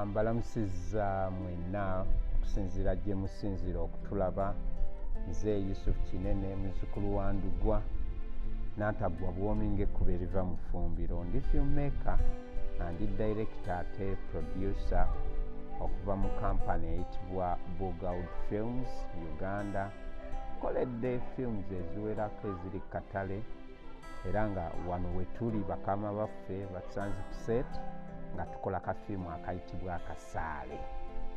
Mbalamusizza mwenna okusinziira gye musinzira okutulaba. Nze Yusufu Kinene muzzukulu wa Ndugwa n'ataggwa bwomi ng'ekkubo eriva mu ffumbiro. Ndi filmmaker ndi director ate producer okuva mu kampani eyitibwa Bogoud Films Uganda. Nkoledde films eziwerako eziri katale era nga wano we tuli bakama baffe batusanze ku set nga tukola kafiimu akayitibwa AKASAALE.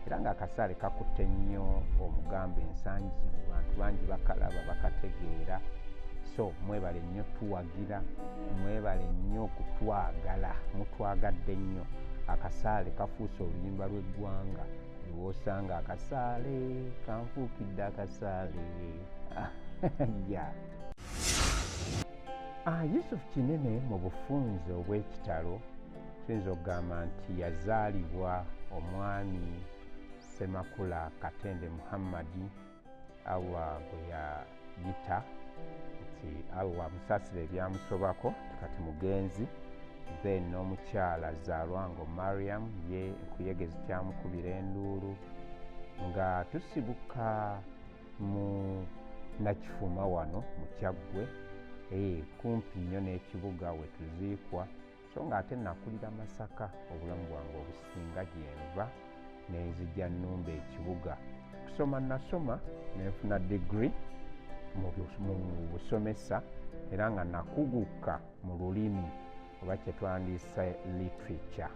Era nga AKASAALE kakutte nnyo omugambo ensangi zino, bantu bangi bakalaba bakategeera. So mwebale nnyo tuwagira, mwebale nnyo okutwagala, mutwagadde nnyo. AKASAALE kafuuse oluyimba lw'eggwanga. Lw'osanga AKASAALE kanfuukidde AKASAALE. Yeah. Yusufu Kinene mu bufunze obw'ekitalo tuyinza okugamba nti yazaalibwa omwami Ssemakula Katende Muhammadi Allah gwe yayita nti Allah amusaasire ebyamusobako kati mugenzi. Then n'omukyala Zaalwango Mariam ye enkuyege zikyamukubira enduulu nga tusibuka mu Nakifuma wano mu Kyaggwe kumpi nnyo n'ekibuga we tuziikwa. So nga ate nakulira Masaka obulamu bwange obusinga gyenva nenzijja nnumba ekibuga. Kusoma nasoma nenfuna degree mu busomesa era nga nakuguka mu lulimi oba kyetwandiisa literature.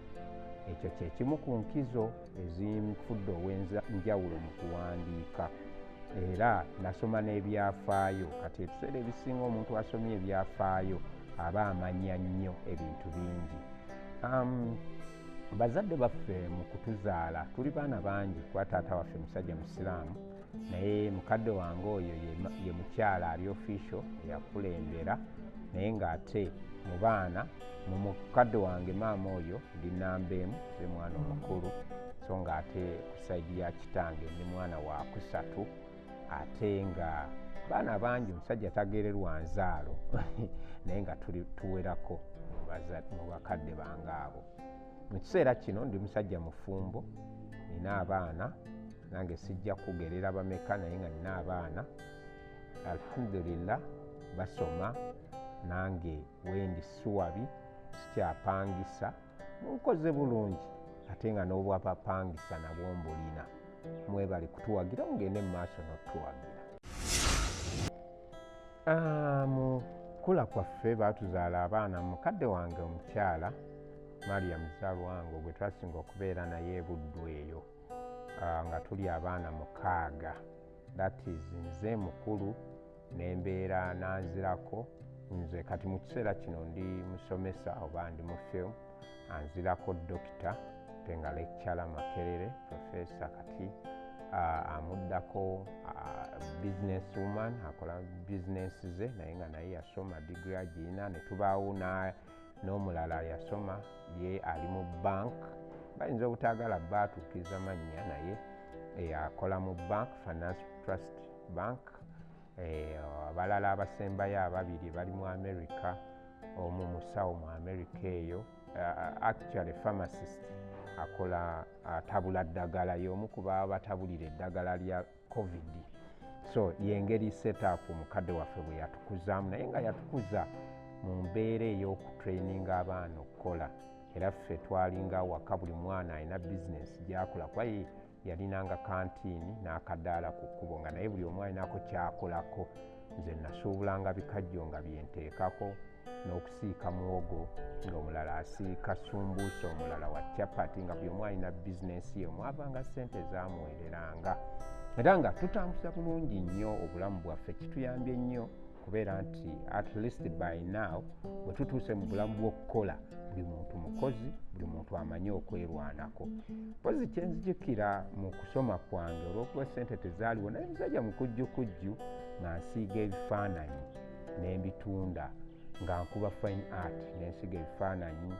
Ekyo kye kimu ku nkizo ezinfudde ow'enjawulo mu kuwandiika. Era nasoma n'ebyafaayo. Kati ebiseera ebisinga omuntu asomye ebyafaayo aba amanya nnyo ebintu bingi. Bazadde baffe mu kutuzaala tuli baana bangi kuba taata waffe musajja musiraamu naye mukadde wange oyo ye mukyala ali official eyakulembera naye ng'ate mu baana mu mukadde wange maama oyo ndi namba emu ze mwana omukulu. So ng'ate ku sayidi ya kitange ndi mwana wa kusatu ate nga baana bangi omusajja tagererwa nzaalo naye nga tuwerako mu bakadde bange abo. Mu kiseera kino ndi musajja mufumbo, nina abaana nange sijja kugerera bameka naye nga nina abaana alhamdulillah basoma nange wendi siwabi sikyapangisa munkoze bulungi ate nga n'obwapapangisa nabwo mbulina. Mwebale kutuwagira mugende mu maaso n'otuwagira. Mu kula kwaffe baatuzaala abaana. Mukadde wange omukyala Mariam Zaalwango gwe twasinga okubeera naye e Buddu eyo nga tuli abaana 6. That is nze mukulu nembeera nanzirako nze kati mu kiseera kino ndi musomesa oba ndi mu film anzirako dokita tenga lecturer Makerere professor kati amuddako business woman akola business ze naye nga naye yasoma degree agirina. Ne tubaawo n'omulala yasoma ye ali mu bank bayinza obutaagala baatuukiriza mannya naye akola mu bank Finance Trust Bank. Abalala abasembayo ababiri bali mu America, omu musawo mu America eyo actually pharmacist akola atabula ddagala y'omu ku batabulira eddagala lya COVID. So yengeri setup mukadde waffe bwe yatukuzaamu naye nga yatukuza mu mbeera ey'okutraininga abaana okukola. Era ffe twalinga waka buli mwana alina bizinesi gy'akola kuba yalinanga kantiini n'akadaala ku kkubo nga naye buli omu alinako kyakolako. Nze nasuubulanga bikajjo nga byenteekako n'okusiika muwogo ng'omulala asiika sumbuusa omulala wa capati nga buli omu alina bizinesi ye mwavanga ssente zaamuwereranga. Era nga tutambuza bulungi nnyo obulamu bwaffe. Kituyambye nnyo kubeera nti at least by now bwe tutuuse mu bulamu bw'okukola buli muntu mukozi, buli muntu amanyi okwerwanako. Mpozi kyenzijukira mu kusoma kwange olw'okuba ssente tezaaliwo naye nzajja mu kujjukujju nga nsiiga ebifaananyi n'embitunda nga nkuba fine art n'ensiga ebifaananyi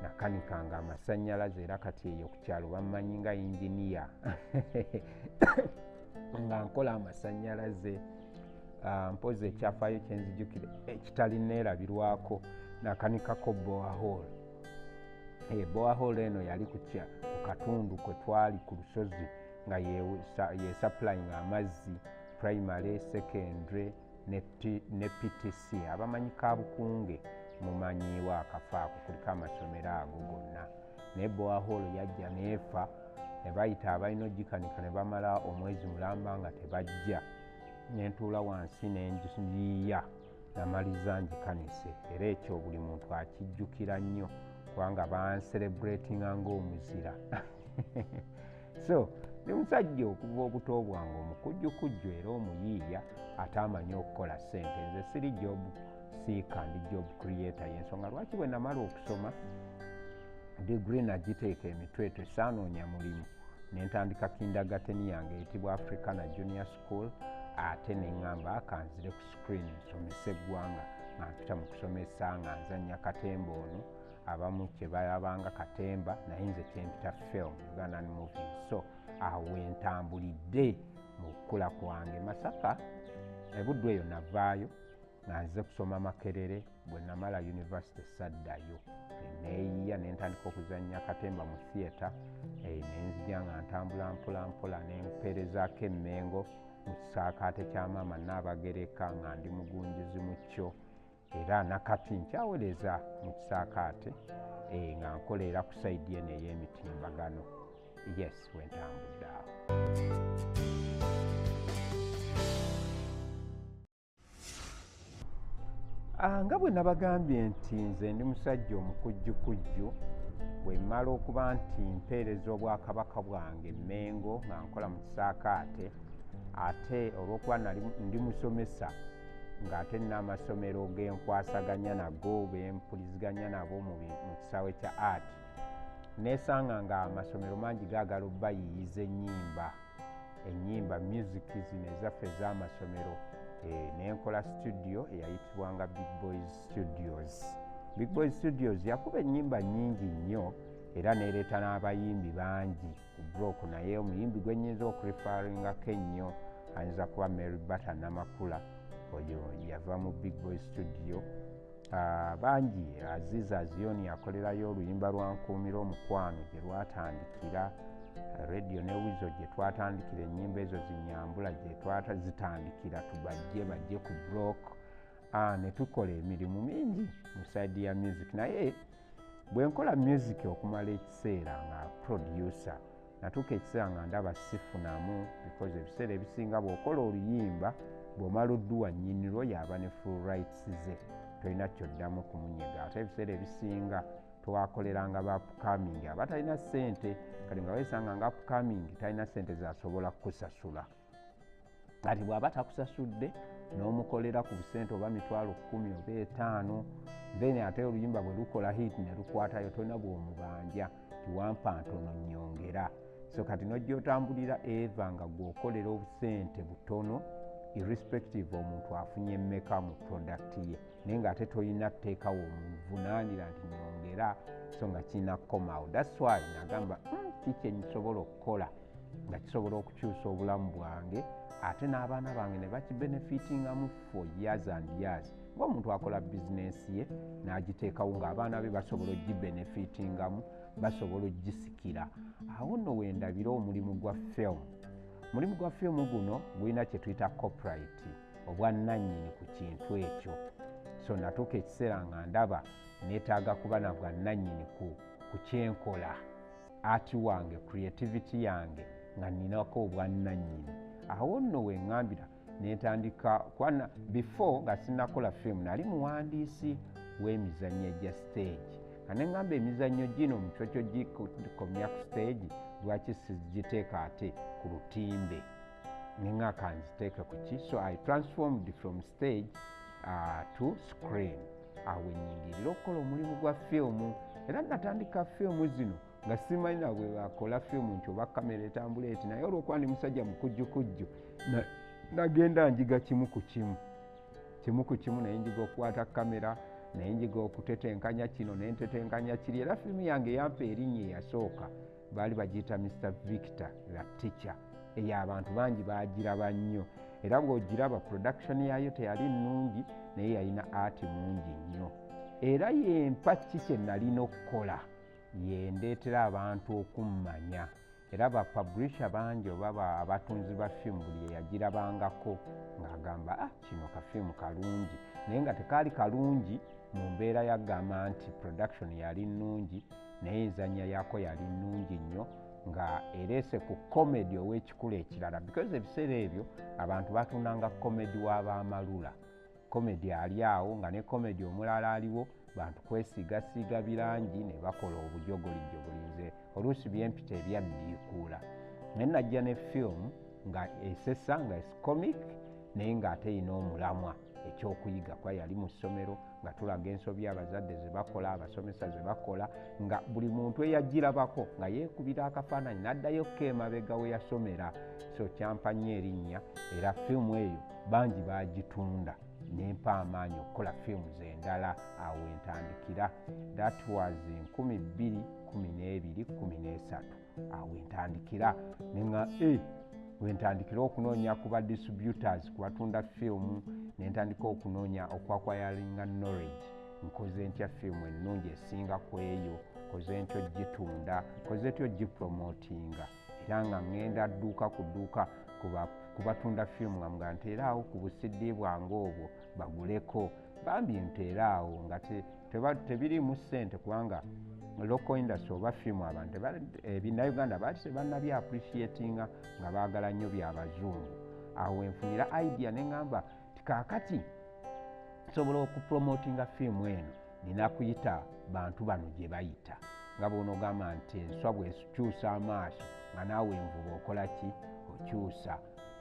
nakanikanga amasannyalaze. Era kati eyo ku kyalo bammanyi nga inginiya nga nkola amasannyalaze. Mpozi ekyafaayo kyenzijukire ekitali neerabirwako nakanikako borehole. Borehole eno yali ku katundu kwe twali ku lusozi nga ye supplying amazzi primary, secondary ne PTC. Abamanyi Kabukunge mumanyiwa akafaako kuliko amasomero ago gonna. Ne borehole yajja neefa ne bayita abalina ogikanika ne bamala omwezi mulamba nga tebajja. Nentuula wansi nenjiyiya namaliza ngikanise. Era ekyo buli muntu akijjukira nnyo kubanga bancelebratinga ng'omuzira. So ndi musajja okuva obuto bwange omukujjukujju era omuyiiya ate amanyi okukola ssente. Nze siri job seeker ndi job creator. Y'ensonga lwaki bwe namala okusoma degree nagiteeka emitwe tesaanoonya mulimu. Nentandika kindergarten yange eyitibwa Africana Junior School. Ate neŋŋamba kanzire ku screen nsomesa eggwanga nga mpita mu kusomesa nga nzannya katemba ono. Abamu kye bayabanga katemba naye nze kyempita film Ugandan movies. So awo wentambulidde mu kukula kwange. Masaka ebuddu eyo navaayo nga nze kusoma Makerere. Bwe namala university saddayo neeyiya nentandika okuzannya katemba mu theatre. Nenzija nga ntambula mpola mpola nempeerezaako emmengo mu kisaakaate kya maama Naabagereka nga ndi mugunjuzi mu kyo. Era nakati nkyawereza mu kisaakaate nga nkolera ku sayidi eno ey'emitimbagano. Yes, wentambudde awo. Nga bwe nabagambye nti nze ndi musajja omukujjukujju. Bwe mmala okuba nti mpeereza obwakabaka bwange Mmengo nga nkola mu kisaakaate, ate olw'okuba ndi musomesa ng'ate n'amasomero genkwasaganya nago bempuliziganya nabo mu kisaawe kya art, neesanga nga amasomero mangi gaagala obbayiiyiza ennyimba music zino ezaffe ez'amasomero. Nenkola studio eyayitibwanga Big Boys Studios. Big Boys Studios yakuba ennyimba nnyingi nnyo era neereeta n'abayimbi bangi ku block. Naye omuyimbi gwe nnyinza okurifaringako ennyo ayinza kuba Mary Bata Namakula. Oyo yava mu Big Boys Studio. Bangi Aziza Zioni akolerayo oluyimba lwa Nkuumira Omukwano gye lwatandikira. Radio ne Wizo gye twatandikira ennyimba ezo zinyambula gye twatazitandikira bajje ku block. Ne tukola emirimu mingi mu side ya music. Naye bwe nkola music okumala ekiseera nga producer, natuuka ekiseera nga ndaba sifunamu because ebiseera ebisinga bw'okola oluyimba bw'omala odduwa nnyinirwo yaba ne full rights ze, tolina kyoddamu kumunyega. Ate ebiseera ebisinga twakoleranga ba upcoming abatalina ssente, kati nga weesanga nga upcoming talina ssente zasobola kukusasula. Kati bw'aba takusasudde n'omukolera ku busente oba mitwalo 10 oba 5, then ate oluyimba bwe lukola hit ne lukwatayo tolina bw'omubanja tiwampa ntono nnyongera. So kati n'ojja otambulira eva nga gw'okolera obusente butono irrespective omuntu afunye mmeka mu product ye, naye ng'ate tolina tteekawo omuvunaanira nti nyongera, so nga kirina kukomaawo. That's why nagamba kiki nsobola okukola nga kisobola okukyusa obulamu bwange ate n'abaana bange ne bakibenefitingamu for years and years. Ng'omuntu akola bizinensi ye n'agiteekawo ng'abaana be basobola ogibenefitingamu, basobola ogisikira. Awo nno wendabira omulimu gwa film. Omulimu gwa film guno gulina kye tuyita copyright, obwannannyini ku kintu ekyo. So natuuka ekiseera nga ndaba neetaaga kuba na bwannannyini ku kyenkola, art wange, creativity yange nga ninako obwannannyini. Awo nno we ŋŋambira neetandika kwana before nga sinnakola film nali muwandiisi w'emizannyo egya stage. Nga ne ŋŋamba emizannyo gino mu kyokyo gikomya ku stage, lwaki sigiteeka ate ku lutimbe nenga kanziteeke ku ki. So I transformed from stage to screen. Awo ennyingirira okukola omulimu gwa film. Era natandika film zino nga simanyi na bwe bakola film nti oba kamera etambula eti, naye olw'okuba ndi musajja mukujjukujju nagenda njiga kimu ku kimu, naye njiga okukwata kamera, naye njiga okutetenkanya kino nentetenkanya kiri. Era film yange yampa erinnya eyasooka baali bagiyita Mr. Victor the Teacher. Eyo abantu bangi baagiraba nnyo, era bw'ogiraba production yayo teyali nnungi naye yalina art mungi nnyo. Era yempa ki kye nalina okukola yendeetera abantu okummanya era bapublisha bangi oba abatunzi ba firimu buli yagirabangako ng'agamba kino kafiimu kalungi naye nga tekaali kalungi mu mbeera yagamba nti production yali nnungi naye enzanya yaako yali nnungi nnyo nga ereese ku comedy ow'ekikulu ekirala because ebiseera ebyo abantu batundanga comedy w'abaamalula comedy ali awo nga ne comedy omulala aliwo bantu kwesiigasiiga birangi ne bakola obujogolijjogoli nze oluusi byempita ebyaddiikuula naye najja ne film nga esesa nga comic naye ng'ate erina omulamwa ekyokuyiga kwa yali mu ssomero nga tulaga ensobi abazadde ze bakola abasomesa ze bakola nga buli muntu eyagirabako nga yeekubira akafaananyi n'addayokko emabega we yasomera so kyampa nnyo erinnya era firimu eyo bangi baagitunda nempa amaanyi okukola firimu z'endala awo entandikira that was 2012-13 awo entandikira nenga wentandikira okunoonya ku ba distributors ku batunda firimu nentandika okunoonya okwakwayalinga knowledge nkoze ntya firimu ennungi esinga ku eyo koze ntya ogitunda koze ntya ogipromotinga era nga ngenda dduuka ku dduuka ku batunda firimu nga mga nteeraawo ku busiddi bwange obwo baguleko bambi nteeraawo nga tebirimu ssente kubanga local industry oba firimu abantu ebinnauganda baati tebannaby appreciatinga nga baagala nnyo byabazungu awo enfunira idea neŋŋamba tikaakati nsobola okupromotinga firimu eno nina kuyita bantu bano gye bayita nga boonogamba nti enswa bwekyusa amaaso nga naawe envuba okola ki okyusa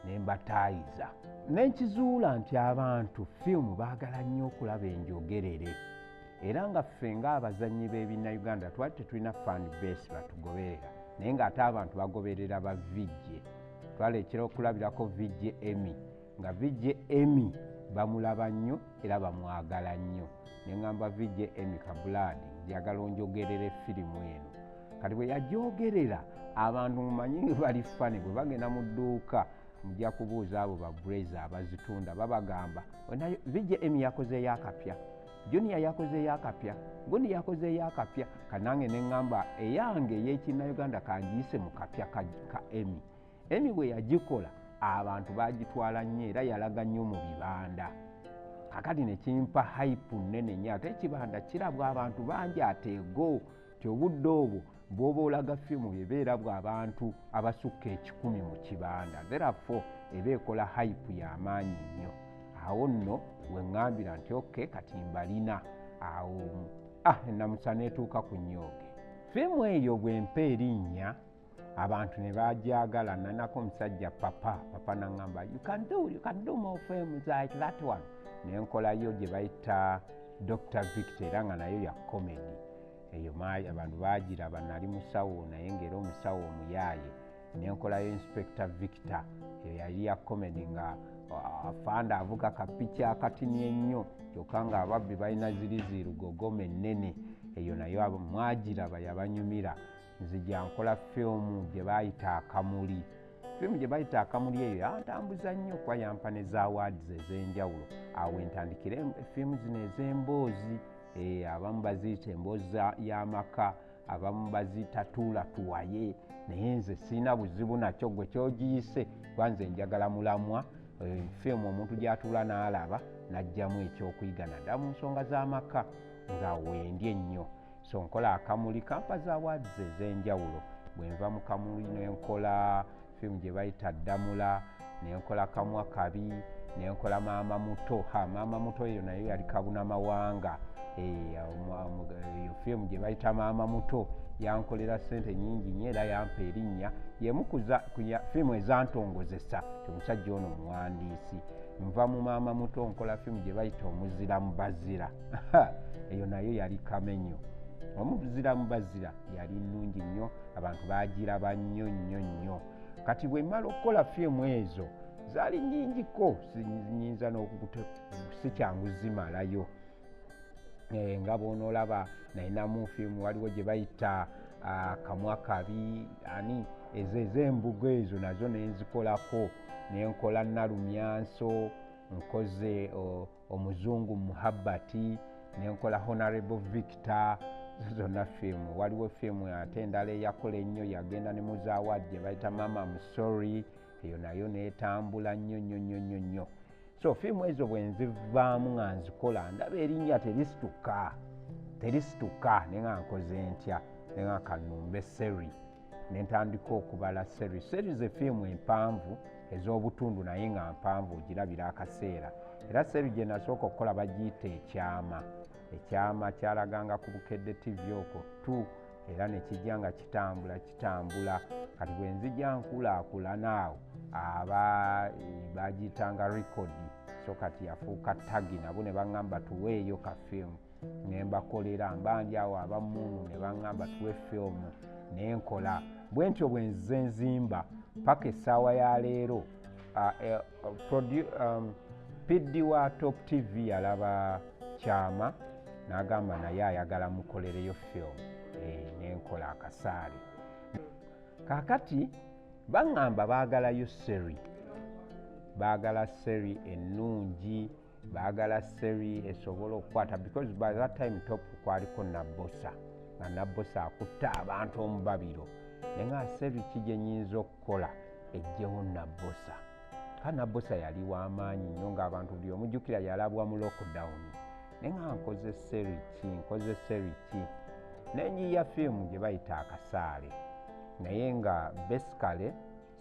nembataayiza nenkizuula nti abantu firimu baagala nnyo okulaba enjogerere era nga ffe ng'abazannyi b'ebinnauganda twali tetulina fan base batugoberera naye ng'ate abantu bagoberera ba vijje twalekera okulabirako vijje emi nga vijje emi bamulaba nnyo era bamwagala nnyo neŋŋamba vijje emi kabulaadi njagala onjogerere firimu eno kati bwe yagyogerera abantu mumanyi bali fani bwe bagenda mu dduuka mujja kubuuza abo ba Brayz abazitunda babagamba vijje emi yakozeeyo akapya Junior yakozeeyo akapya gundi yakozeeyo akapya kanange neŋŋamba eyange ey'ekinnauganda kangiise mu kapya ka emi bwe yagikola abantu bagitwala nnyo era yalaga nnyo mu bibanda kakati ne kimpa hype nnene nnyo ate ekibanda kirabwa abantu bangi ateego ti obudde obwo bw'oba olaga firimu ebeera bw'abantu abasukka 1,000 mu kibanda therefore eba ekola hype y'amaanyi nnyo awo nno weŋŋambira nti oke kati mbalina awo enamusa neetuuka ku nnyooge firimu eyo bwempa erinnya abantu ne bagyagala nanako omusajja papa naŋŋamba you can do more films like that one nenkolayo gye bayita Dr. Victor era nga nayo ya comedy eyo abantu bagiraba nali musawo naye ng'era omusawo omuyaaye nenkolayo Inspector Victor eyo yali ya comedy nga afanda avuga kapicha akatini ennyo kyokka nga ababbi balina ziriziirugogome ennene eyo nayo mwagiraba yabanyumira nzija nkola firimu gye bayita Akamuli firimu gye bayita Akamuli eyo yantambuza nnyo kuba yampa ne za awards ez'enjawulo awo entandikire firimu zino ez'emboozi abamu baziyita emboozi y'amaka abamu baziyita tuula tuwaye naye nze sirina buzibu nakyo gwe kyogiyise kuba nze njagala mulamwa firimu omuntu gy'atuula n'alaba n'ajjamu ekyokuyiga naddala mu nsonga z'amaka nga wendi ennyo so nkola Akamuli kampa za awards ez'enjawulo bwe nva mu Kamuli nenkola firimu gye bayita Ddamula nenkola Kamwa Kabi nenkola Maama Muto Maama Muto eyo nayo yali kabunamawanga eyo firimu gye bayita Maama Muto yankolera ssente nnyingi nnyo era yampa erinnya yemu ku firimu ezantongozesa omusajja ono muwandiisi nva mu Maama Muto nkola firimu gye bayita Omuzira mu Bazira eyo nayo yali kamenyo Omuzira mu Bazira yali nnungi nnyo abantu bagiraba nnyo nnyo nnyo kati bwe mmala okukola firimu ezo zaali nnyingiko sinyinza sikyangu zimalayo nga bw'onoolaba nayinamu firimu waliwo gye bayita Kamwa Kabi ezo ez'embugo ezo nazo nenzikolako nenkola Nalumyanso nkoze Omuzungu Muhabbati nenkola Honorable Victor zonna firimu. Waliwo firimu ate endala eyakola ennyo yagenda ne muzaawadde bayita Mama I'm Sorry, eyo nayo neetambula nnyo. So firimu ezo bwe nzivaamu nga nzikola ndaba erinnya terisituka ne nga nkoze ntya ne nga kanumbe seri ne ntandika okubala seri ze firimu empanvu ez'obutundu naye nga mpanvu ogirabira akaseera. Era seri gye nasooka okukola bagiyita ekyama kyalaganga ku Bukedde TV okwo tu, era ne kijja nga kitambula kati bwe nzija nkulaakulana awo bagiyitanga rekodi, so kati yafuuka tagi nabo ne baŋŋamba tuweeyo ka firimu ne mbakolera mbandi awo abamunnu ne baŋŋamba tuwe firimu ne nkola bwe ntyo bwe nze nzimba paka essaawa ya leero. PD wa TopTv yalaba kyama n'agamba naye ayagala mukolereyo firimu n'enkola Akasaale. Kaakati baŋŋamba baagala seri ennungi, baagala seri esobola okukwata, because by that time Top kwaliko Nabbosa, nga Nabbosa akutta abantu omubabiro naye nga seri ki gye nnyinza okukola ejjewo Nabbosa. Nabbosa yali w'amaanyi nnyo ng'abantu buli omujjukira yalabwa mu lockdown, naye nga nkoze seri ki n'enyiya firimu gye bayita Akasaale, naye nga basically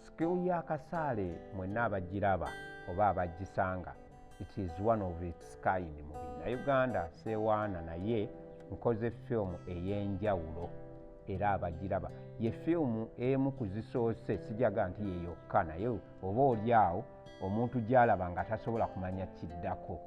skill ya Akasaale mwenna abagiraba oba abagisanga, it is one of its kind mu Uganda sewaana, naye nkoze firimu ey'enjawulo era abagiraba. Ye firimu emu ku zisoose, sijaga nti ye yokka, naye oba oli awo omuntu gy'alaba nga tasobola kumanya kiddako,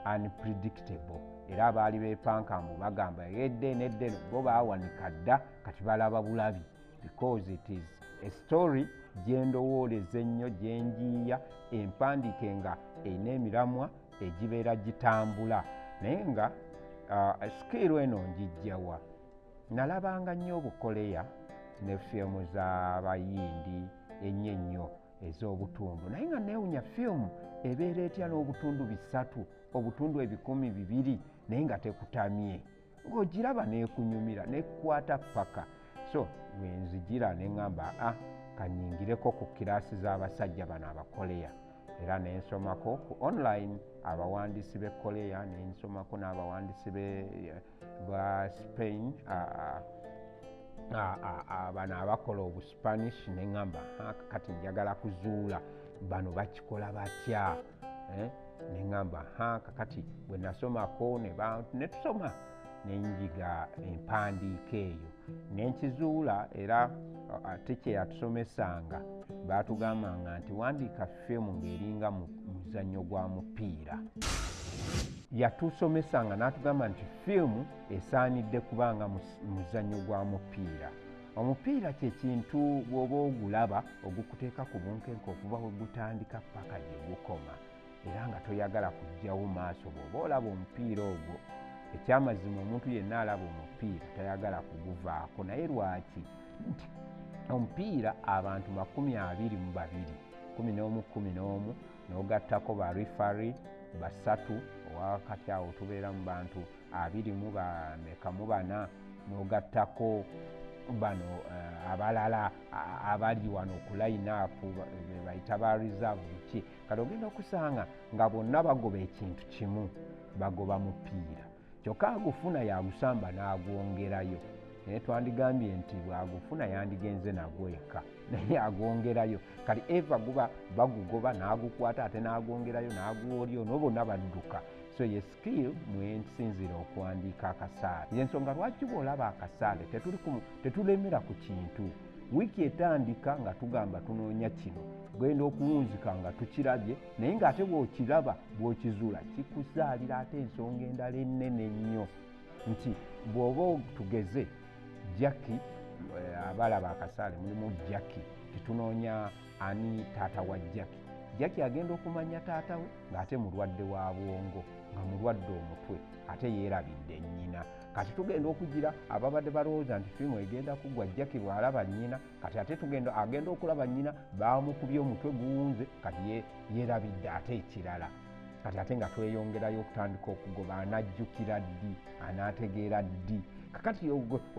unpredictable. Era abaali beepankambu bagamba nedde bo baawanika dda kati balaba bulabi, because it is a story gye ndowooleza ennyo, gye njiiya, empandiike nga erina emiramwa egibeera gitambula. Naye nga skill eno njijjawa, nalabanga nnyo obukoleya ne firimu z'abayindi ennyo ez'obutundu, naye nga neewunya firimu ebeera etya n'obutundu 3, obutundu 200, naye nga tekutamye, ng'ogiraba n'ekunyumira n'ekukwata paka. So bwe nzigira ne ŋŋamba kanyingireko ku kiraasi z'abasajja bano abakoleya, era ne nsomako ku online abawandiisi b'ekkoleya, ne nsomako n'abawandiisi ba Spain, bano abakola Obuspanish, ne ŋŋamba kati njagala kuzuula bano bakikola batya, ne ŋŋamba kakati bwe nasomako ne tusoma nenjiga empandiika eyo nenkizuula. Era ate kye yatusomesanga baatugambanga nti wandiika firimu ng'eringa muzannyo gwa mupiira. Yatusomesanga n'atugamba nti firimu esaanidde kubanga muzannyo gwa mupiira. Omupiira kye kintu bw'oba ogulaba ogukuteeka ku bunkenke okuva we gutandika paka gye gukoma, era nga toyagala kujjawo maaso bw'oba olaba omupiira ogwo. Ekyamazima omuntu yenna alaba omupiira tayagala kuguvaako, naye lwaki? Nti omupiira abantu 22, 11 n'ogattako ba referee 3, owakati awo tubeera mu bantu 24, n'ogattako bano abalala abali wano ku line up bayita ba reserve ki, kati ogenda okusanga nga bonna bagoba ekintu kimu, bagoba mupiira, kyokka agufuna yagusamba n'agwongerayo. Naye twandigambye nti bwagufuna yandigenze nagweka, naye agwongerayo. Kati eva guba bagugoba n'agukwata ate n'agwongerayo n'aguwolyo, no bonna badduka. So ye skill mwensinzira okuwandiika Akasaale. Yensonga lwaki bw'olaba Akasaale tetulemera ku kintu. Wiiki etandika nga tugamba tunoonya kino, genda okuwunzika nga tukirabye, naye ng'ate bw'okiraba bw'okizuula kikuzaalira ate ensonga endala ennene ennyo, nti bw'oba tugeze Jackie, abalaba Akasaale mulimu Jackie, tetunoonya ani taata wa Jackie. Jackie agenda okumanya taata we ng'ate mulwadde wa bwongo, nga mulwadde omutwe, ate yeerabidde nnyina. Kati tugenda okugira ababadde balowooza nti firimu egenda kuggwa Jackie bw'alaba nnyina, kati ate agenda okulaba nnyina baamukubye omutwe guwunze, kati yeerabidde ate ekirala. kati ate nga tweyongerayo okutandika okugoba anajjukira ddi anaategeera ddi kakati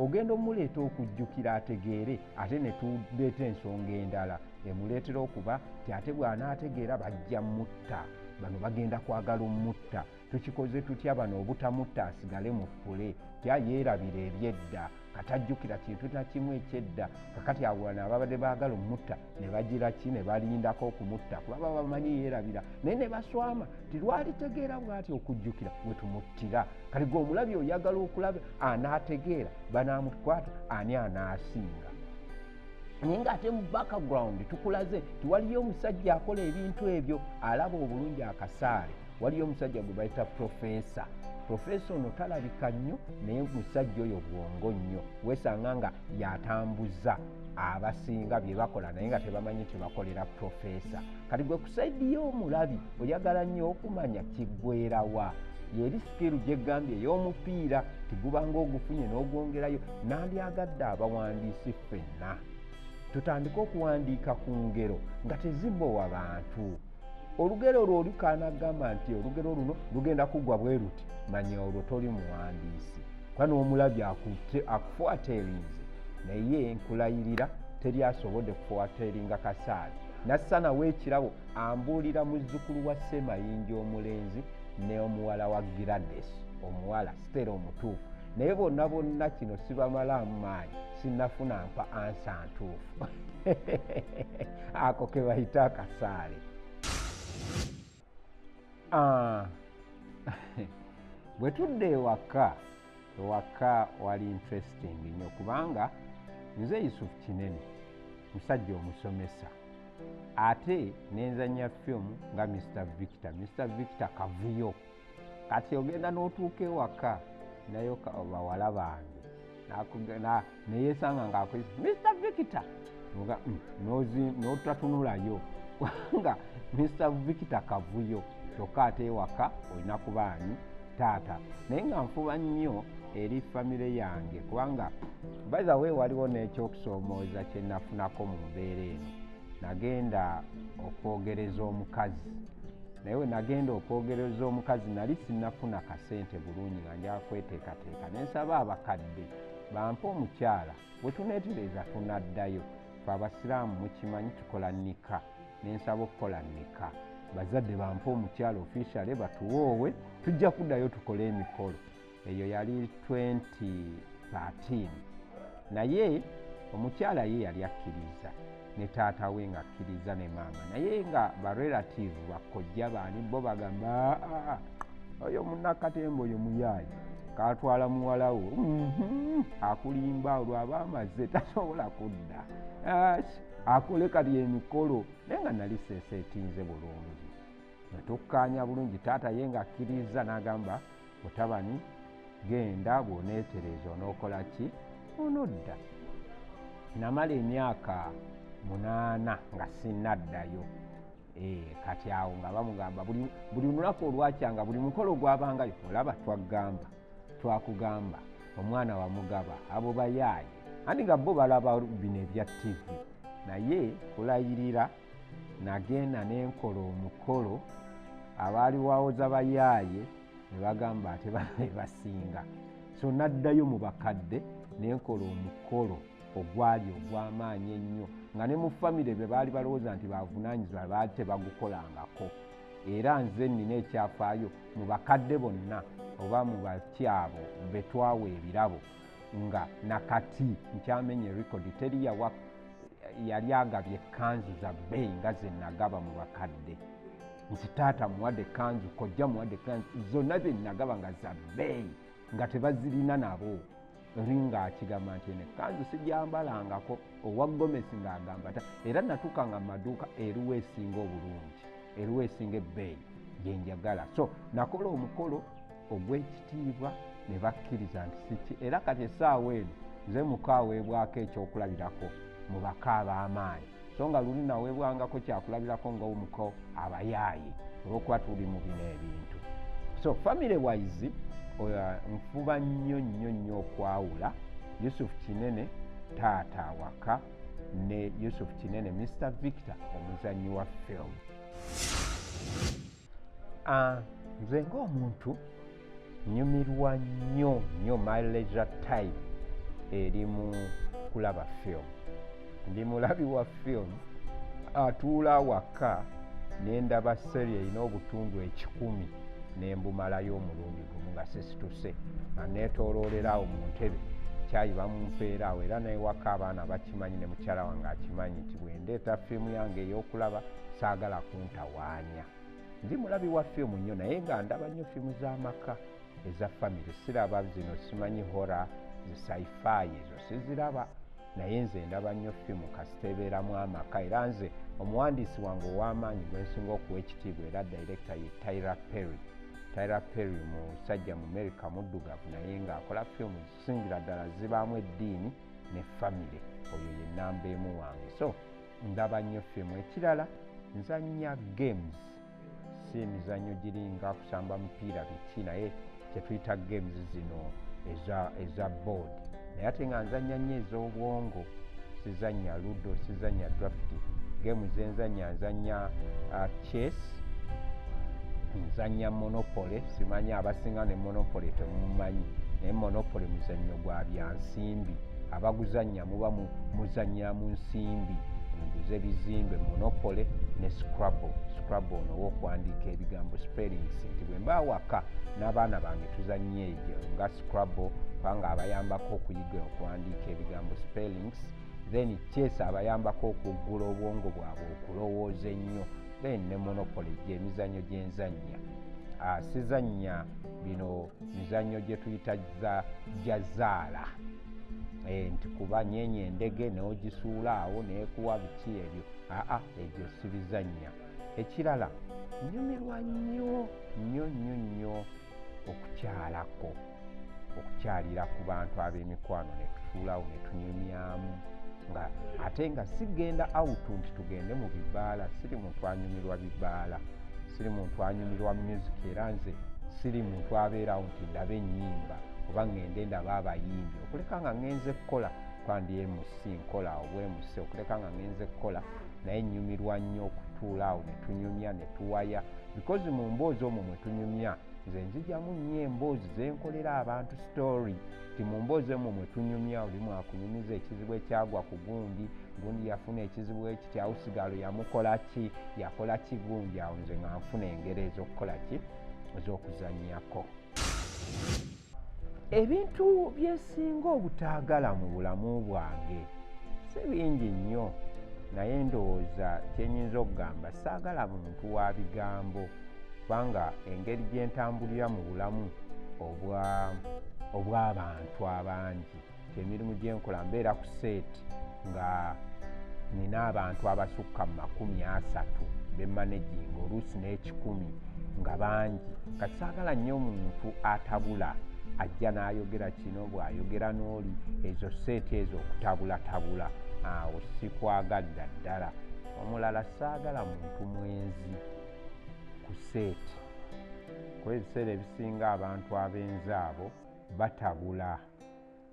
ogenda omuleeta okujjukira ategeere ate ne tuleeta ensonga endala emuleetera okuba ti ate bw'anaategeera bajja mutta bano bagenda kwagala omutta tukikoze tutya bano obutamutta asigale mu ppule yeerabira ebyedda katajjukira kintu na kimu ekyedda kakati abo bano ababadde baagala omutta ne bagira ki ne balindako okumutta kuba baba bamanyi yeerabira naye ne baswama tilwalitegeera bw'ati okujjukira bwe tumuttira kati gwe omulabi oyagala okulaba anaategeera banaamukwata ani anaasinga naye ng'ate mu background tukulaze tiwaliyo omusajja akola ebintu ebyo alaba obulungi akasaale waliyo omusajja gwe bayita profesa ono talabika nnyo naye musajja oyo bwongo nnyo weesanga nga yatambuza abasinga bye bakola naye nga tebamanyi kyebakolera profesa kati gwe ku saidi y'omulabi oyagala nnyo okumanya kiggwerawa yeri sikiru gyegambye ey'omupiira tigubanga ogufunye n'ogwongerayo nandyagadde abawandiisi ffenna tutandika okuwandiika ku ngero nga tezibbowa bantu olugero olwo olukanagamba nti olugero luno lugenda kugwa bwe ruti manya olwo toli muwandiisi kuba n'omulabi akufuaterinze naye nkulayirira teri asobodde kufuateringa Kasaale nassa nawe ekirabo ambuulira muzzukulu wa Ssemayinja omulenzi ne omuwala wa Gladys omuwala Stella omutuufu naye bonna kino sibamalaamu maanyi sinnafuna mpa ansa ntuufu ako ke bayita akasaale bwe tudde ewaka wali interesting nnyo kubanga nze Yusufu Kinene musajja omusomesa ate nenzanya firimu nga Mr. Victor Kavuyo kati ogenda n'otuuka ewaka nayo bawala bange neyesanga ng'akoze Mr. Victor n'otatunulayo kubanga Mr. Victor Kavuyo kyokka ate ewaka olina kubaani taata naye nga nfuba nnyo eri famire yange kubanga by the way waliwo n'ekyokusoomooza kye nafunako mu mbeera eno nagenda okwogereza omukazi naye we nagenda okwogereza omukazi nali sinnafuna kasente bulungi nga njala kweteekateeka nensaba abakadde bampe omukyala bwe tuneetereza tunaddayo fe abasiraamu mukimanyi tukola nika nensaba okukola nika bazadde bampe omukyala officially batuwoowe tujja kuddayo tukole emikolo eyo yali 2013 naye omukyala ye yali akkiriza ne taata we nga akkiriza ne maama naye nga barelative bakojja baani bo bagamba oyo munnakatemba oyo muyaayi katwala muwala wo akulimba olwaba amaze tasobola kudda akole kali emikolo naye nga nali seeseetinze bulungi netukkaanya bulungi taata ye nga akkiriza n'agamba mutabani genda bw'oneetereza onookola ki onodda namala emyaka 8 nga sinnaddayo kati awo nga bamugamba buli lunaku olwakyanga buli mukolo gwabangayo olaba twakugamba omwana wamugaba abo bayaaye andi nga bo balaba bino ebya TV naye kulayirira nagenda nenkola omukolo abaali wawoza bayaaye ne bagamba ate basinga so naddayo mu bakadde nenkola omukolo ogwali ogw'amaanyi ennyo nga ne mu famire be baali balowooza nti bavunaanyizibwa baali tebagukolangako era nze nnina ekyafaayo mu bakadde bonna oba mu bakyabo be twawa ebirabo nga nakati nkyamenye rekodi teri yali agabye ekkanzu za bbeeyi nga ze nagaba mu bakadde nti taata muwadde ekkanzu kojja muwadde ekkanzu zonna ze nagaba nga za bbeeyi nga tebazirina nabo ringa akigamba nti eno ekkanzu sijambalangako owa Gomesi ng'agamba era natuukanga mu maduuka eruwa esinga obulungi eruwa esinga ebbeeyi gyenjagala so nakola omukolo ogw'ekitiibwa ne bakkiriza nti siki era kati essaawa eno nze mukaaweebwako ekyokulabirako mu baka ab'amaanyi so nga luli naweebwangako kyakulabirako ng'omuko abayaaye olw'okuba tuli mu bino ebintu so family wise nfuba nnyo okwawula Yusufu Kinene taata awaka ne Yusufu Kinene Mr. Victor omuzannyi wa film nze ng'omuntu nyumirwa nnyo my leisure time eri mu kulaba film. Ndi mulabi wa film atuula waka nendaba seri erina obutundu 100 nembumalayo omulundi gumu nga sisituse nga neetooloolerawo mu ntebe kyayi bamumpeeraawo era newaka abaana bakimanyi ne mukyala wange akimanyi nti bwendeeta fiimu yange ey'okulaba saagala kuntawaanya. Ndi mulabi wa fiimu nnyo naye nga ndaba nnyo fiimu z'amaka eza famire. Siraba zino simanyi hora zi-sci-fi ezo siziraba naye nze ndaba nnyo fiimu kasiteebeeramu amaka. Era nze omuwandiisi wange ow'amaanyi gwe nsinga okuwa ekitiibwa era director ye Tyler Perry musajja mu America muddugavu naye ng'akola fiimu zisingira ddala zibaamu eddiini ne famire. Oyo ye nnamba emu wange. So ndaba nnyo fiimu. Ekirala nzannya games. Si mizannyo giringa kusamba mupiira biki naye kye tuyita games zino eza board. Naye ate nga nzannya nnyo ez'obwongo. Sizannya ludo, sizannya draft. Game nzannya chess, nzannya monopoly. Simanyi abasinga ne monopoly temumanyi naye monopoly muzannyo gwa byansimbi. Abaguzannya muba muzannyira mu nsimbi. Nguze bizimbe monopoly ne scrabble. Scrabble ono w'okwandiika ebigambo spellings nti bwe mba waka n'abaana bange tuzannye egyo nga scrabble kubanga abayambako okuyiga okuwandiika ebigambo spellings. Then chess abayambako okuggula obwongo bwabwe okulowooza ennyo. Then ne monopoly gy'emizannyo gye nzannya. Sizannya bino mizannyo gye tuyita jazaala. Nti kuba nyenye endege n'ogisuula awo neekuwa biki ebyo. Ebyo sibizannya. Ekirala nyumirwa nnyo okukyalako. Okukyalira ku bantu ab'emikwano ne tutuulawo ne tunyumyamu. Ate nga sigenda out nti tugende mu bibaala. Siri muntu anyumirwa bibaala. Siri muntu anyumirwa music era nze siri muntu abeerawo nti ndaba ennyimba oba ngende ndaba abayimbi. Okuleka nga ngenze kukola kwandi MC nkola obwemusi okuleka nga ngenze kukola naye nyumirwa nnyo okutuulaawo ne tunyumya ne tuwaya because mu mboozi omwo mwe tunyumya nze nzigyamu nnyo emboozi zenkolera abantu story ti mu mboozi omwo mwe tunyumya oli mwakunyumiza ekizibu ekyagwa ku gundi yafuna ekizibu ekiti awo sigalo yamukola ki yakola ki gundi awo nze nga nfuna engero ez'okukola ki ez'okuzannyako. Ebintu byesinga obutaagala mu bulamu bwange si bingi nnyo naye ndowooza kyenyinza okugamba saagala muntu wa bigambo kubanga engeri gye ntambulira mu bulamu obw'abantu abangi emirimu gye nkola mbeera ku seeti nga nina abantu abasukka mu 30 bemmanaginga oluusi n'10 nga bangi kati saagala nnyo omuntu atabula ajja n'ayogera kino bw'ayogera n'oli ezo seeti ezo okutabulatabula awo sikwagadda ddala. Omulala saagala muntu mwenzi ku seeti kuba ebiseera ebisinga abantu abenzi abo batabula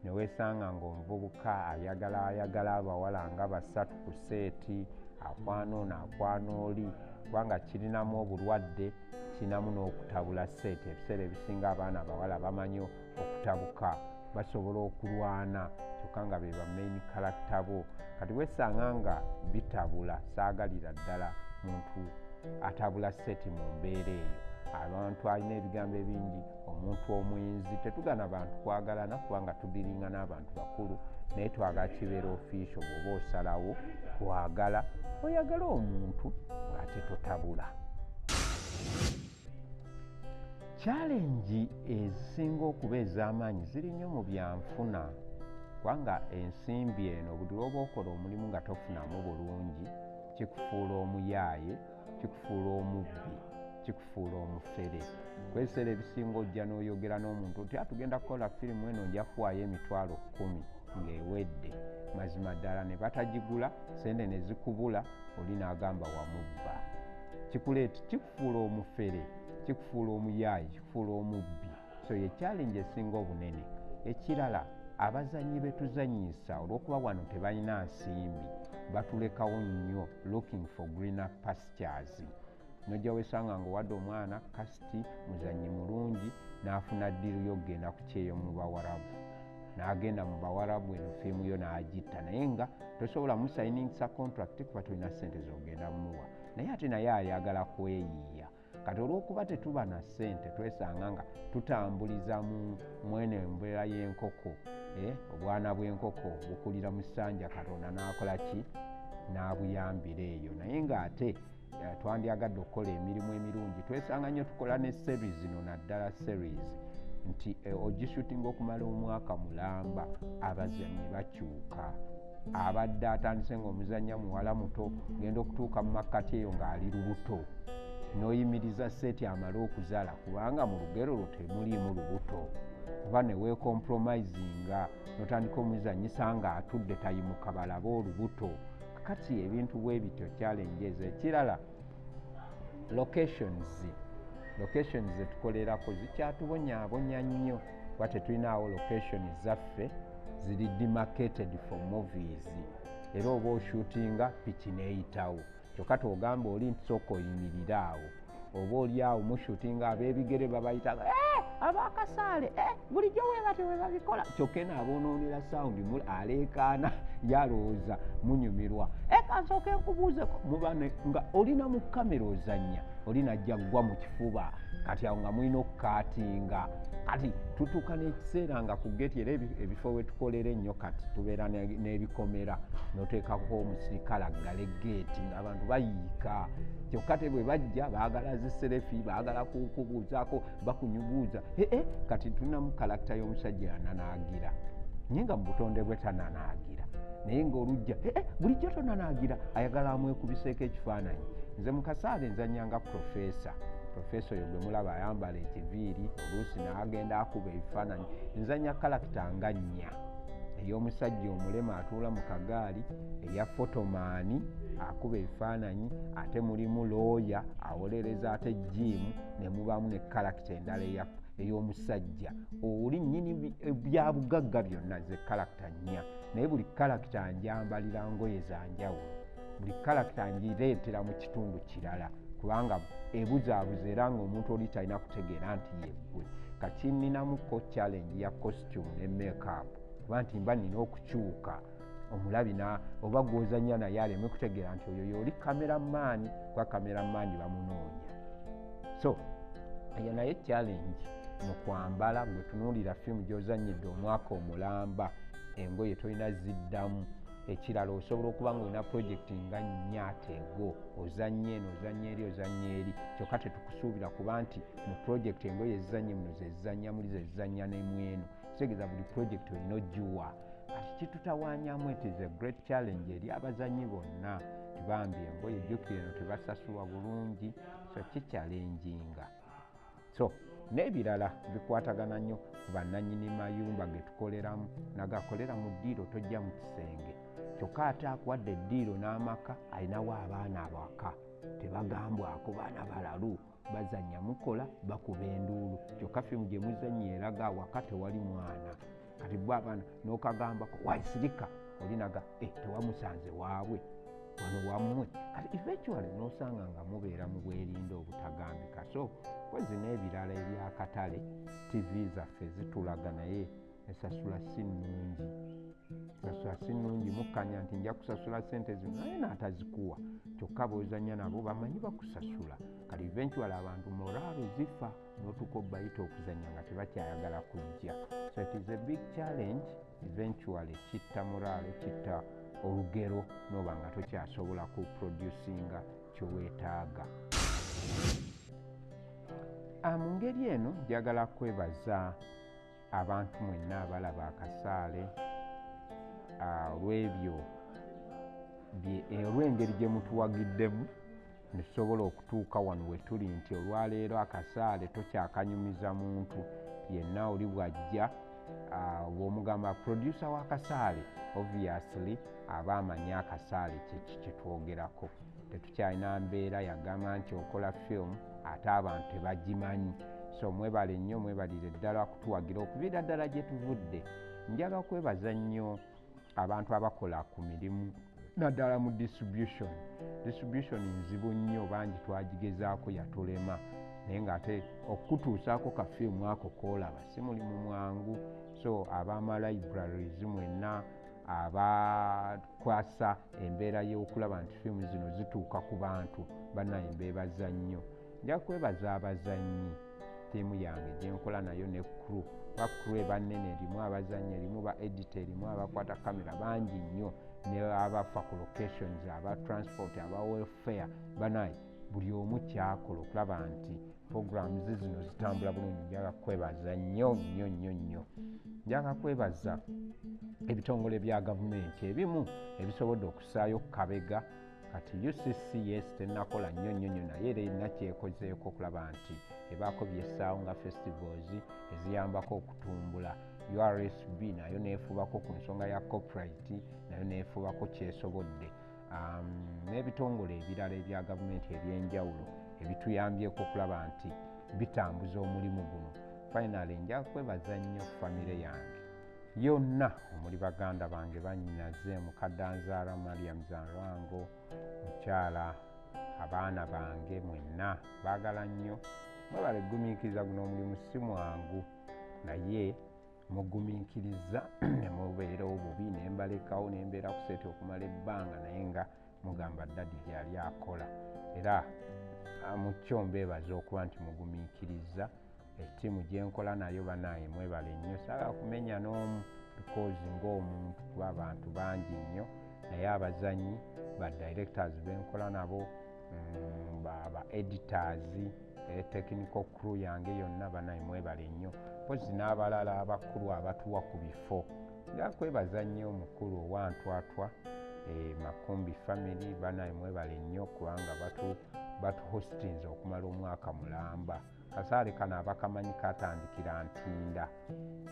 ne weesanga ng'omuvubuka ayagala abawala nga 3 ku seeti akwana ono akwana oli kubanga kirinamu obulwadde kinamu n'okutabula seeti. Ebiseera ebisinga abaana abawala bamanyi okutabuka basobola okulwana kyokka nga be ba main character bo kati weesanga nga bitabula. Saagalira ddala muntu atabula seeti mu mbeera eyo. Abantu alina ebigambo ebingi omuntu omwenzi tetugana bantu kwagalana kubanga tudiringa n'abantu bakulu naye twagala kibeera official bw'oba osalawo kwagala oyagala omuntu ng'ate totabula. Challenge ezisinga okuba ez'amaanyi ziri nnyo mu byanfuna kubanga ensimbi eno buli lw'oba okola omulimu nga tofunamu bulungi kikufuula omuyaaye, kikufuula omubbi, kikufuula omufere. Kwebiseera ebisinga ojja n'oyogera n'omuntu nti tugenda kukola firimu eno nja kuwaayo emitwalo 10 ng'ewedde. Mazima ddala ne batagigula sente ne zikubula oli n'agamba wamubba. Kikuleeta kikufuula omufere, kikufuula omuyaayi, kikufuula omubbi. So ye challenge esinga obunene. Ekirala abazannyi betuzannyisa olw'okuba wano tebalina nsimbi batulekawo nnyo looking for greener pastures. nojja wesanga nga wadde omwana kasiti muzanyi mulungi n'afuna ddiru y'okgenda ku kyeyo mu bawarabu n'agenda mu bawarabu eno fiimu yo n'agitta naye nga tosobola musayiningisa contract kuba tolina ssente z'ogenda muwa naye ate naye ayagala kweyiiya kati olw'okuba tetuba na ssente twesanga nga tutambuliza mwene embeera y'enkoko obwana bw'enkoko bukulira mu ssanja katonda n'akola ki n'abuyambira eyo naye ng'ate twandyagadde okukola emirimu emirungi twesanga nnyo tukola ne series zino naddala series nti ogishootinga okumala omwaka mulamba abazannyi bakyuka abadde atandise ng'omuzannya muwala muto genda okutuuka mu makkati eyo ng'ali lubuto n'oyimiriza seeti amale okuzaala kubanga mu lugero lwo temuliimu lubuto kuba ne weecompromisinga n'otandika omuzannyisa ng'atudde tayimuka balaba olubuto kakati ebintu bwe bityo challenges ekirala locations zetukolerako zikyatubonyaabonya nnyo kuba tetulinaawo locations zaffe ziri demarcated for movies era oba oshootinga piki neeyitawo kyokka togamba oli ntisooka oyimirira awo oba oli awo mushootinga ab'ebigere babayitaga abakasaale bulijjo weebate webabikola kyokka enaabonoonera sawundi aleekaana yalowooza munyumirwa kansooka enkubuuzeko muba nga olina mu kamera ozannya oli najja ggwa mu kifuba kati awo nga mulina okukaatinga kati tutuuka n'ekiseera nga ku geti era ebifo wetukolera ennyo kati tubeera n'ebikomera n'oteekako omusirikale aggala egeeti ng'abantu bayiika kyokka te bwe bajja baagala ziserefi baagala kukubuuzaako bakunyubuuza kati tulinamu kalakita y'omusajja yananaagira naye nga mu butonde bwe tananaagira naye ng'olujja bulijjo tonanaagira ayagala amwekubiseeko ekifaananyi nze mu kasaale nzannyanga profesa oyo gwe mulaba ayambala ekiviiri oluusi n'agenda akuba ebifaananyi nzannya kalakita nga nnya ey'omusajja omulema atuula mu kagaali eya fotomaani akuba ebifaananyi ate mulimu looya awolereza ate jiimu ne mubaamu ne kalakita endala ey'omusajja oli nnyini bya bugagga byonna ze kalakita nnya naye buli kalakita njambalira ngoye za njawulo buli kalakita ngireetera mu kitundu kirala kubanga ebuzaabuza era ng'omuntu oli talina kutegeera nti yeggwe kati nninamuko challenge ya costume ne makeup kuba nti mba nina okukyuka omulabi oba gw'ozannya naye aleme kutegeera nti oyo y'oli kameramaani kuba kameramaani bamunoonya so eyo naye challenge mu kwambala gwe tunuulira firimu gy'ozannyidde omwaka omulamba engoye tolina ziddamu ekirala osobola okuba ng'olina projekiti nga nnyaateego ozannya eno ozannya eri ozannya eri kyokka tetukusuubira kuba nti mu projekiti engoye ezizannye muno zezizannya muli zezizannya nemweno kitegeeza buli projekiti olina ogiwa kati kitutawaanyamu it is a great challenge eri abazannyi bonna tubambi engoye ejjukire eno tebasasulwa bulungi so kikyalenjinga so n'ebirala bikwatagana nnyo ku bannannyini mayumba ge tukoleramu nagakolera mu ddiiro tojja mu kisenge kyokka ate akuwadde eddiiro n'amaka alinawo abaana abaka tebagambwako baana balalu bazannya mukola bakuba enduulu kyokka firimu gye muzannyi eraga awaka tewali mwana kati bwe abaana n'okagambako waisirika olinaga tewamusanze waabwe wano wammwe kati eventually n'osanga nga mubeera mu bwerinde obutagambika so kwezi n'ebirala ebyakatale tv zaffe zitulaga naye esasula si nnungi mukkanya nti nja kusasula sente zino naye n'atazikuwa kyokka b'ozannya nabo bamanyi bakusasula kati eventually abantu moraalo zifa n'otuka obbayita okuzannya nga tebakyayagala kujja so it is a big challenge eventually kitta moraalo kitta olugero n'oba nga tokyasobola ku producinga kyoweetaaga mu ngeri eno njagala kwebaza abantu mwenna abalaba akasaale olw'ebyo olw'engeri gye mutuwagiddemu netusobola okutuuka wano we tuli nti olwaleero akasaale tokyakanyumiza muntu yenna oli bw'ajja bw'omugamba producer w'akasaale obviously aba amanyi akasaale kyetwogerako tetukyalina mbeera yagamba nti okola firimu ate abantu tebagimanyi so mwebale nnyo mwebalire ddala kutuwagira okuviira ddala gye tuvudde njagala kwebaza nnyo abantu abakola ku mirimu naddala mu distribution nzibu nnyo, bangi twagigezaako yatulema, naye ng'ate okutuusaako ka fiimu ako koolaba si mulimu mwangu. So ab'amalibraries mwenna abakwasa embeera y'okulaba nti fiimu zino zituuka ku bantu, bannaye mbeebaza nnyo. Nja kwebaza abazannyi, ttiimu yange gye nkola nayo ne crew. Ba crew bannene, erimu abazannyi, erimu ba editor, erimu abakwata kamera bangi nnyo, ne abafa ku locations, aba transport, aba welfare, bannaye buli omu kyakola okulaba nti programs zino zitambula bulungi. Njaga kwebaza nnyo. Njaga kwebaza ebitongole bya gavumenti ebimu ebisobodde okusaayo kabega. Kati UCC yes tenakola nnyo naye era erina kyekozeeko okulaba nti ebaako byessaawo nga festivals eziyambako okutumbula. URSB nayo neefubako ku nsonga ya copyright, nayo neefubako kyesobodde. N'ebitongole ebirala ebya gavumenti ebyenjawulo ebituyambyeko okulaba nti bitambuza omulimu guno. Finally nja kwebaza nnyo famire yange yonna, omuli baganda bange, bannyinaze, mukadde anzaala Mariam Zanrango, mukyala, abaana bange mwenna baagala nnyo. Mwebale gumiikiriza guno omulimu si mwangu, naye mugumiikiriza ne mubeera obubi ne mbalekawo ne mbeera ku seeti okumala ebbanga, naye nga mugamba ddadi gy'ali akola. Era mukyo mbeebaza okuba nti mugumiikiriza. Ettiimu gye nkola nayo bannaye mwebale nnyo. Saagala kumenya n'omu because ng'omuntu kuba abantu bangi nnyo, naye abazannyi, ba directors benkola nabo, ba editors, technical crew yange yonna bannaye mwebale nnyo. Pozi n'abalala abakulu abatuwa ku bifo. Nja kwebaza nnyo omukulu owantwatwa, Makumbi family, bannaye mwebale nnyo kubanga batu hostinze okumala omwaka mulamba. Kasaale kano abakamanyi katandikira Ntinda,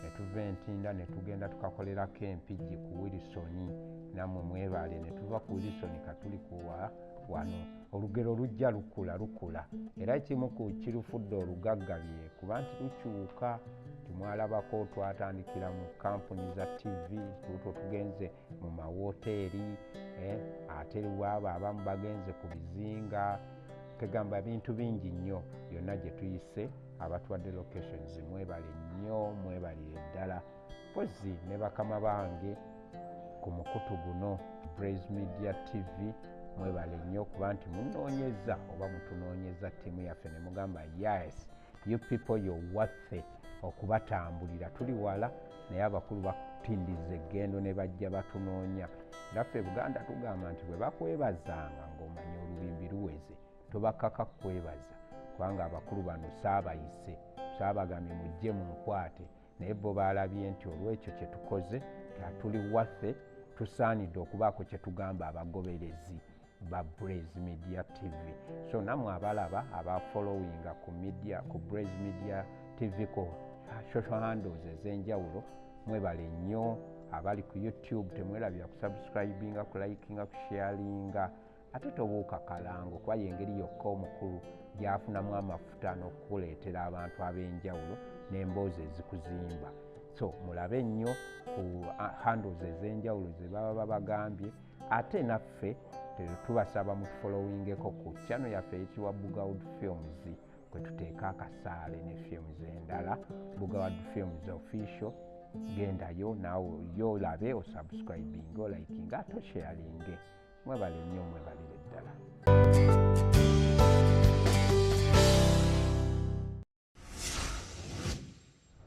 ne tuva Ntinda ne tugenda tukakolerako empigi ku Wilson, nammwe mwebale. Ne tuva ku Wilson katuli kuwa wano. Olugero lujja lukula, era ekimu ku kirufudde olugagga bye kuba nti lukyuka. Timwalabako twatandikira mu kampuni za TV, tuto tugenze mu mawoteeri, ate waba abamu bagenze ku bizinga, kegamba bintu bingi nnyo byonna gye tuyise. Abatuwadde locations mwebale nnyo, mwebalire ddala. Pozi ne bakama bange ku mukutu guno Brayz Media TV, mwebale nnyo kuba nti munoonyeza oba mutunoonyeza ttiimu yaffe ne mugamba yes you people you're worth it okubatambulira. Tuli wala naye abakulu batindiza eggendo ne bajja batunoonya. Era ffe Buganda tugamba nti bwe bakwebazanga ng'omanya olubimbi luweze, tobakaka kwebaza kubanga abakulu bano saabayise, saabagambye mujje munkwate, naye bo baalabye nti olw'ekyo kye tukoze tuli waffe, tusaanidde okubaako kye tugamba abagoberezi ba Brayz Media TV. So nammwe abalaba abafollowinga ku media, ku Brayz Media TV ko social handles ez'enjawulo, mwebale nnyo. Abali ku YouTube temwerabira ku subscribinga, ku likinga, ku sharinga, ate tobuuka kalango kuba y'engeri yokka omukulu gy'afunamu amafuta n'okuleetera abantu ab'enjawulo n'emboozi ezikuzimba. So mulabe nnyo ku handles ez'enjawulo ze baba babagambye, ate naffe tubasaba mutufollowingeko ku channel yaffe eyitibwa Bugawud Films, kwe tuteeka akasaale ne films endala. Bugawud Films official, gendayo naawe yolabe osubscribinga, olikinga, ate osharinge. Mwebale nnyo, mwebalire ddala.